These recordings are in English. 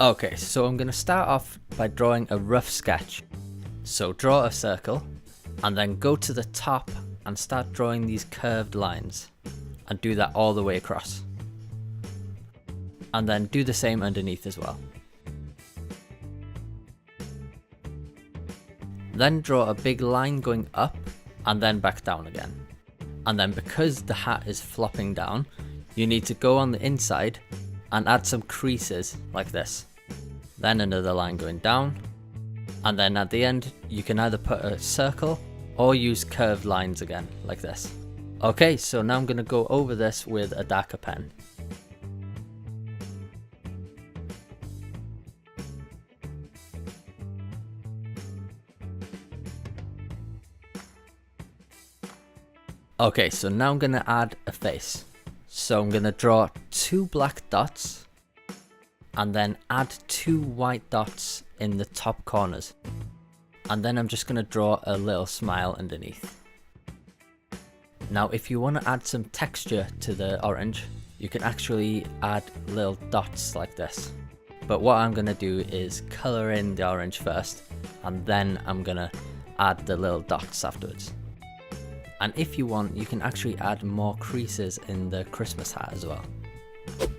Okay, so I'm going to start off by drawing a rough sketch. So draw a circle and then go to the top and start drawing these curved lines and do that all the way across. And then do the same underneath as well. Then draw a big line going up and then back down again. And then because the hat is flopping down, you need to go on the inside and add some creases like this. Then another line going down. And then at the end, you can either put a circle or use curved lines again, like this. Okay, so now I'm going to go over this with a darker pen. Okay, so now I'm going to add a face. So I'm going to draw 2 black dots and then add 2 white dots in the top corners. And then I'm just going to draw a little smile underneath. Now if you want to add some texture to the orange, you can actually add little dots like this. But what I'm going to do is colour in the orange first, and then I'm going to add the little dots afterwards. And if you want, you can actually add more creases in the Christmas hat as well.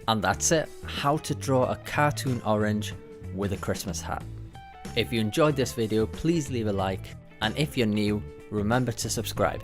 And that's it, how to draw a cartoon orange with a Christmas hat. If you enjoyed this video, please leave a like, and if you're new, remember to subscribe.